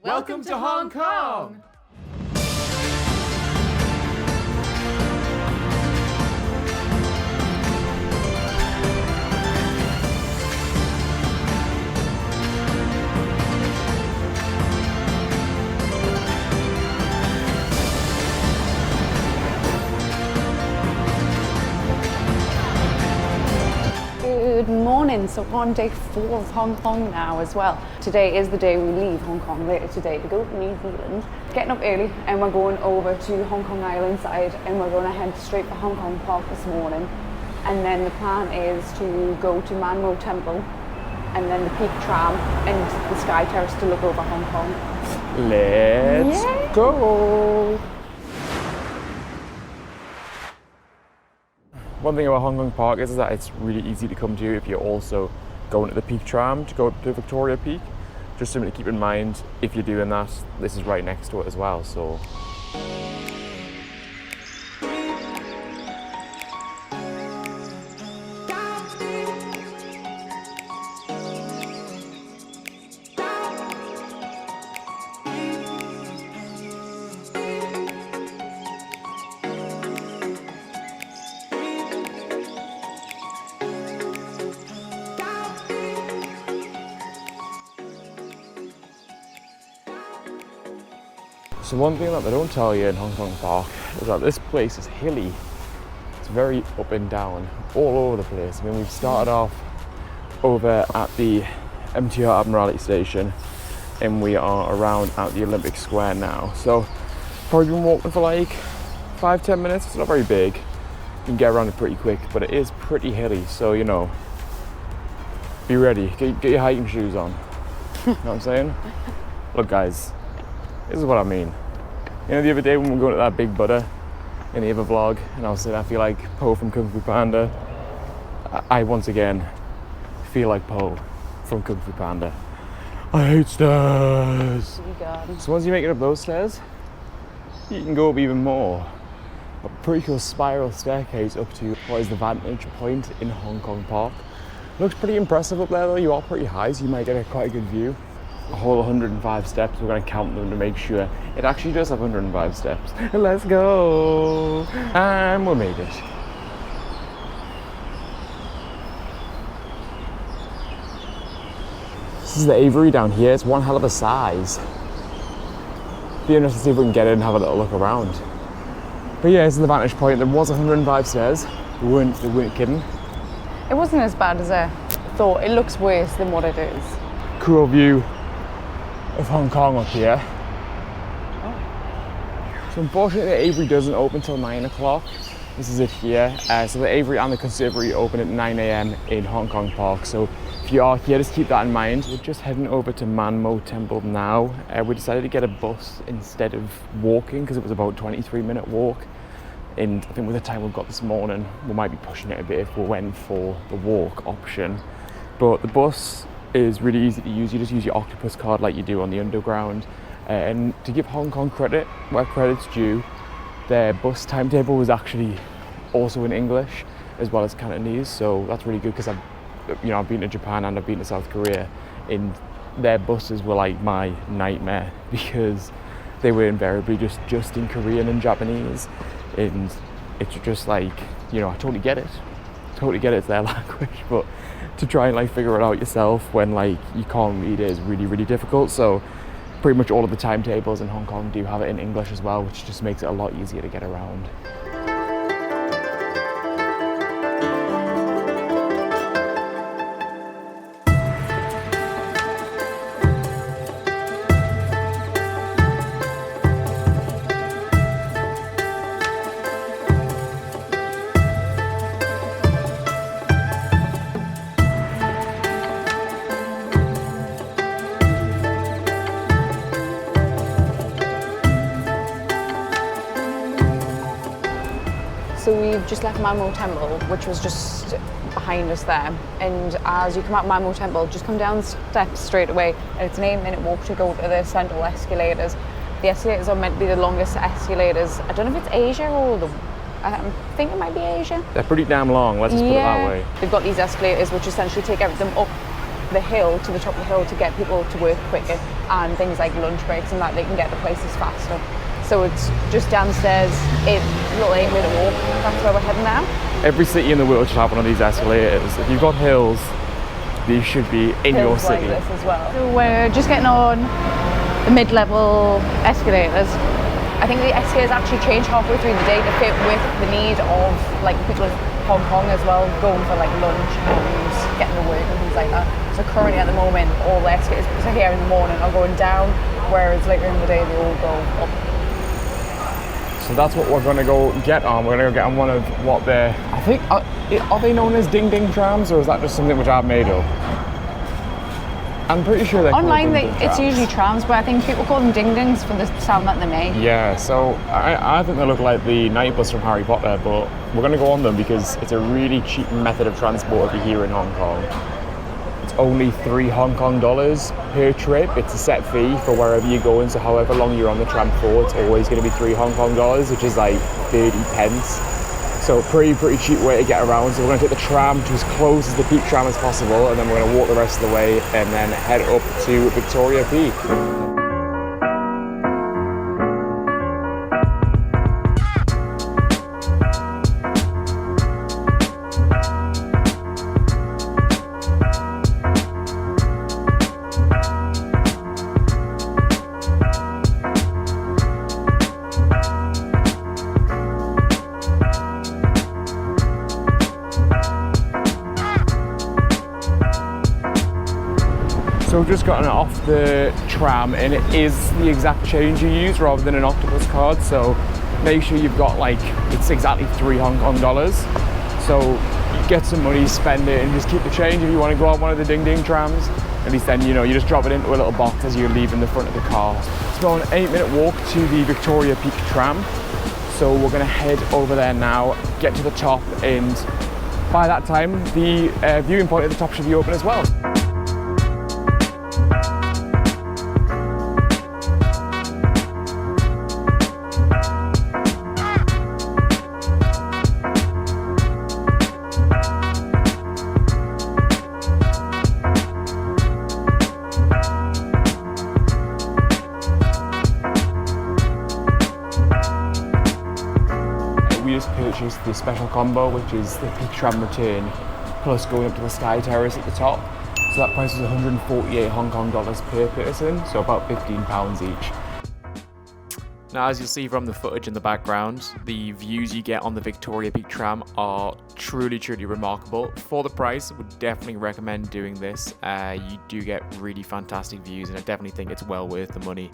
Welcome to Hong Kong! Good morning, so we're on day 4 of Hong Kong now as well. Today is the day we leave Hong Kong later today to go to New Zealand. Getting up early and we're going over to Hong Kong Island side and we're going to head straight for Hong Kong Park this morning. And then the plan is to go to Man Mo Temple and then the Peak Tram and the Sky Terrace to look over Hong Kong. Let's go! One thing about Hong Kong Park is that it's really easy to come to if you're also going to the Peak Tram to go up to Victoria Peak. Just something to keep in mind if you're doing that. This is right next to it as well, so. So one thing that they don't tell you in Hong Kong Park is that this place is hilly. It's very up and down, all over the place. I mean, we've started off over at the MTR Admiralty Station and we are around at the Olympic Square now. So probably been walking for like 5-10 minutes. It's not very big. You can get around it pretty quick, but it is pretty hilly. So, you know, be ready. Get your hiking shoes on. You know what I'm saying? Look guys, this is what I mean. You know, the other day when we were going to that Big Buddha in the other vlog, and I was saying I feel like Po from Kung Fu Panda. I once again feel like Po from Kung Fu Panda. I hate stairs. So once you make it up those stairs, you can go up even more. A pretty cool spiral staircase up to what is the vantage point in Hong Kong Park. Looks pretty impressive up there though. You are pretty high, so you might get quite a good view. A whole 105 steps. We're going to count them to make sure it actually does have 105 steps. Let's go! And we made it. This is the aviary down here. It's one hell of a size. Be interested to see if we can get in and have a little look around. But yeah, this is the vantage point. There was 105 stairs. They weren't kidding. It wasn't as bad as I thought. It looks worse than what it is. Cool view of Hong Kong up here. So unfortunately the aviary doesn't open till 9 o'clock. This is it here. So the aviary and the conservatory open at 9 a.m. in Hong Kong Park. So if you are here, just keep that in mind. We're just heading over to Man Mo Temple now. We decided to get a bus instead of walking because it was about a 23-minute walk. And I think with the time we've got this morning, we might be pushing it a bit if we went for the walk option. But the bus is really easy to use. You just use your octopus card like you do on the underground. And to give Hong Kong credit where credit's due, their bus timetable was actually also in English as well as Cantonese, so that's really good because I've been to Japan and I've been to South Korea, and their buses were like my nightmare because they were invariably just in Korean and Japanese, and it's just like, you know, I totally get it, it's their language, but to try and like figure it out yourself when like you can't read it is really, really difficult. So pretty much all of the timetables in Hong Kong do have it in English as well, which just makes it a lot easier to get around. So we've just left Man Mo Temple, which was just behind us there. And as you come out Man Mo Temple, just come down the steps straight away. And it's an 8-minute walk to go to the central escalators. The escalators are meant to be the longest escalators. I don't know if it's Asia or I think it might be Asia. They're pretty damn long, let's just put it that way. We've got these escalators which essentially take everything up the hill, to the top of the hill, to get people to work quicker, and things like lunch breaks and that, they can get the places faster. So it's just downstairs, a little 8-minute walk. That's where we're heading now. Every city in the world should have one of these escalators. If you've got hills, these should be in your Hills city. like this as well. So we're just getting on the mid-level escalators. I think the escalators actually change halfway through the day to fit with the need of like people in Hong Kong as well, going for like lunch and getting to work and things like that. So currently at the moment, all the escalators here in the morning are going down, whereas later in the day they all go up. So that's what we're going to go get on. We're going to go get on one of what they're, I think, are they known as ding ding trams, or is that just something which I've made up? I'm pretty sure they're online called ding ding it's trams. usually trams, but I think people call them ding dings for the sound that they make. Yeah, so I think they look like the night bus from Harry Potter, but we're going to go on them because it's a really cheap method of transport if you're here in Hong Kong. It's only $3 Hong Kong per trip. It's a set fee for wherever you're going, so however long you're on the tram for, it's always going to be $3 Hong Kong, which is like 30 pence. So pretty cheap way to get around. So we're going to take the tram to as close as the Peak Tram as possible, and then we're going to walk the rest of the way and then head up to Victoria Peak. So we've just gotten off the tram, and it is the exact change you use rather than an octopus card. So make sure you've got it's exactly $3 Hong Kong. So you get some money, spend it, and just keep the change if you want to go on one of the ding ding trams. At least then, you just drop it into a little box as you're leaving the front of the car. It's about an 8-minute walk to the Victoria Peak Tram. So we're gonna head over there now, get to the top, and by that time, the viewing point at the top should be open as well. We just purchased the special combo, which is the Peak Tram return plus going up to the Sky Terrace at the top. So that price is 148 Hong Kong dollars per person, so about £15 each. Now, as you'll see from the footage in the background, the views you get on the Victoria Peak Tram are truly remarkable. For the price, I would definitely recommend doing this. You do get really fantastic views, and I definitely think it's well worth the money.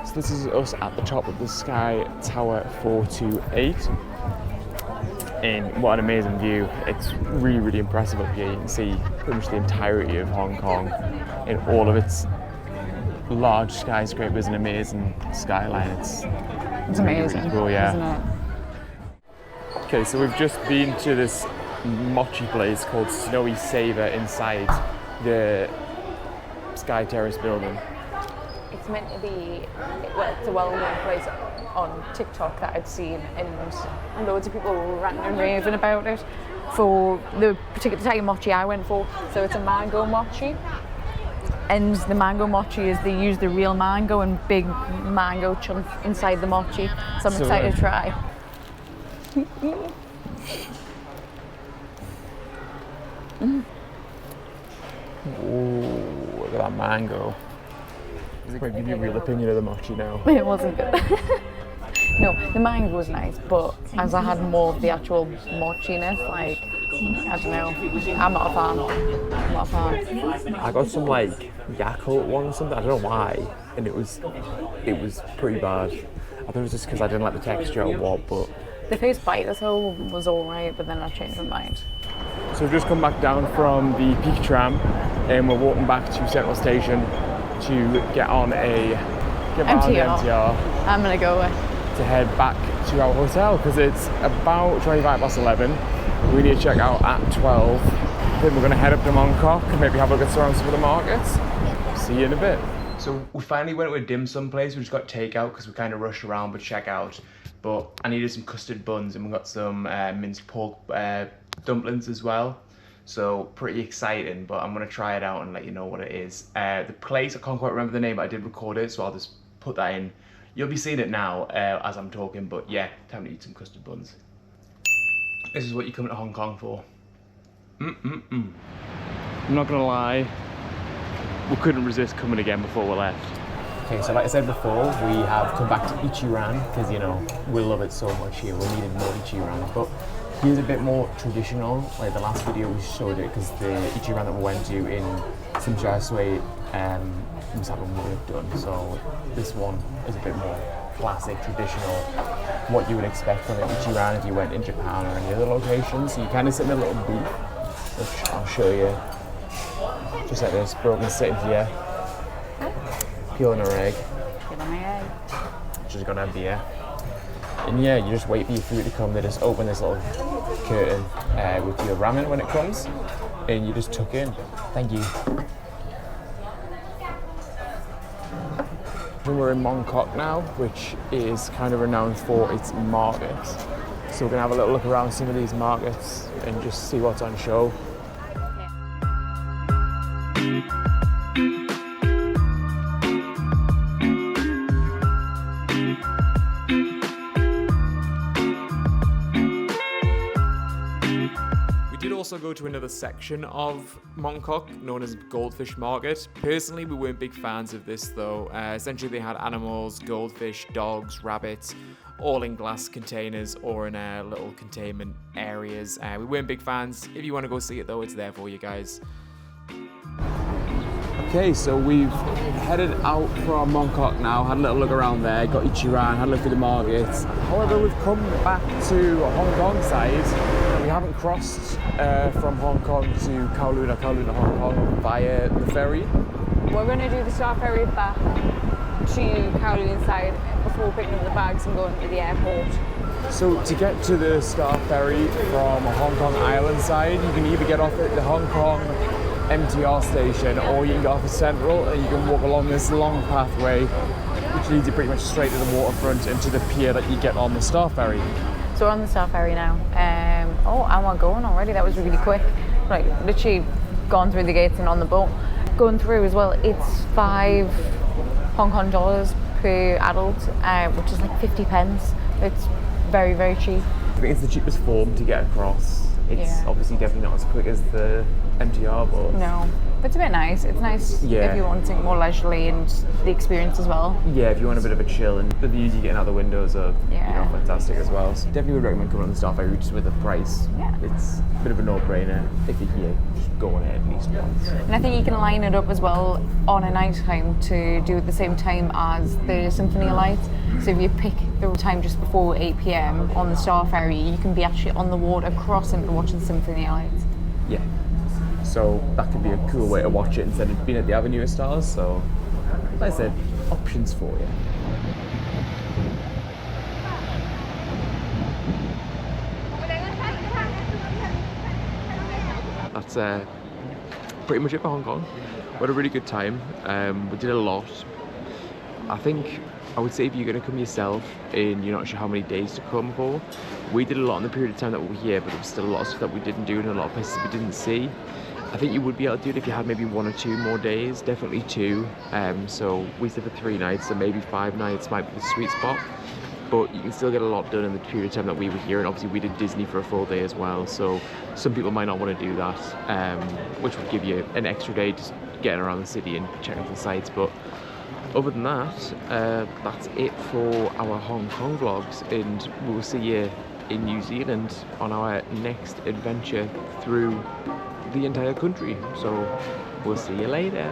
So this is us at the top of the Sky Tower 428, and what an amazing view. It's really impressive up here. You can see pretty much the entirety of Hong Kong in all of its large skyscrapers and amazing skyline. It's amazing, really cool, yeah. isn't it? Okay, so we've just been to this mochi place called Snowy Saver inside the Sky Terrace building. It's meant to be, well, it's a well-known place on TikTok that I'd seen, and loads of people were ranting and raving about it for the particular type of mochi I went for. So it's a mango mochi, and the mango mochi is they use the real mango and big mango chunks inside the mochi. So I'm excited to try. Ooh, look at that mango. Wait, give you a real opinion of the mochi now. It wasn't good. No, the mango was nice, but as I had more of the actual mochiness, I don't know. I'm not a fan. I got some Yakult one or something, I don't know why, and it was pretty bad. I thought it was just because I didn't like the texture or what, but... The first bite was alright, but then I changed my mind. So we've just come back down from the Peak Tram, and we're walking back to Central Station to get on the MTR. I'm gonna go to head back to our hotel because it's about 11:25. We need to check out at 12. Then we're going to head up to Mongkok and maybe have a look at some of the markets. See you in a bit. So we finally went to a dim sum place. We just got takeout because we kind of rushed around, but check out. But I needed some custard buns, and we got some minced pork dumplings as well. So pretty exciting, but I'm gonna try it out and let you know what it is. The place, I can't quite remember the name, but I did record it, so I'll just put that in. You'll be seeing it now as I'm talking, but yeah, time to eat some custard buns. This is what you come to Hong Kong for. I'm not gonna lie, we couldn't resist coming again before we left. Okay, so like I said before, we have come back to Ichiran because, you know, we love it so much here. We needed more Ichiran, but here's a bit more traditional. Like the last video we showed it because the Ichiran that we went to in Simsha Sui was having work done. So this one is a bit more classic, traditional, what you would expect from an Ichiran if you went in Japan or any other location. So you kind of sit in a little booth, which I'll show you. Just like this, broken sitting here, peeling our egg. Just gonna have beer. And yeah, you just wait for your food to come. They just open this little curtain with your ramen when it comes, and you just tuck in. Thank you. We're in Mongkok now, which is kind of renowned for its markets. So we're gonna have a little look around some of these markets and just see what's on show. Also go to another section of Mongkok known as Goldfish Market. Personally, we weren't big fans of this though. Essentially they had animals, goldfish, dogs, rabbits, all in glass containers or in little containment areas. We weren't big fans. If you want to go see it though, it's there for you guys. Okay, so we've headed out from Mongkok now, had a little look around there, got Ichiran, had a look through the markets. However, we've come back to Hong Kong side, and we haven't crossed from Hong Kong to Kowloon or Kowloon to Hong Kong via the ferry. We're going to do the Star Ferry back to Kowloon side before picking up the bags and going to the airport. So to get to the Star Ferry from Hong Kong Island side, you can either get off at the Hong Kong MTR station or you can get off at Central and you can walk along this long pathway which leads you pretty much straight to the waterfront and to the pier that you get on the Star Ferry. So we're on the Star Ferry now. Oh, and we're going already. That was really quick. Like literally gone through the gates and on the boat. Going through as well, it's $5 Hong Kong dollars per adult, which is like 50 pence. It's very, very cheap. I think it's the cheapest form to get across. It's obviously definitely not as quick as the MTR, but no, but it's a bit nice. It's nice if you want something more leisurely and the experience as well. Yeah, if you want a bit of a chill, and the views you get out the windows are you know, fantastic as well. So definitely would recommend coming on the Star Ferry just with the price. Yeah. It's a bit of a no-brainer if you're here, just go on it at least once. And I think you can line it up as well on a night time to do at the same time as the Symphony Lights. So if you pick the time just before 8 PM on the Star Ferry, you can be actually on the water crossing to watch the Symphony Lights. Yeah. So that could be a cool way to watch it instead of being at the Avenue of Stars. So, like I said, options for you. That's pretty much it for Hong Kong. We had a really good time. We did a lot. I would say if you're going to come yourself and you're not sure how many days to come for, we did a lot in the period of time that we were here, but there was still a lot of stuff that we didn't do and a lot of places we didn't see. I think you would be able to do it if you had maybe 1 or 2 more days, definitely 2. So we stayed for 3 nights, so maybe 5 nights might be the sweet spot. But you can still get a lot done in the period of time that we were here, and obviously we did Disney for a full day as well, so some people might not want to do that, which would give you an extra day just getting around the city and checking out the sights. But other than that, that's it for our Hong Kong vlogs, and we will see you in New Zealand on our next adventure through the entire country. So we'll see you later.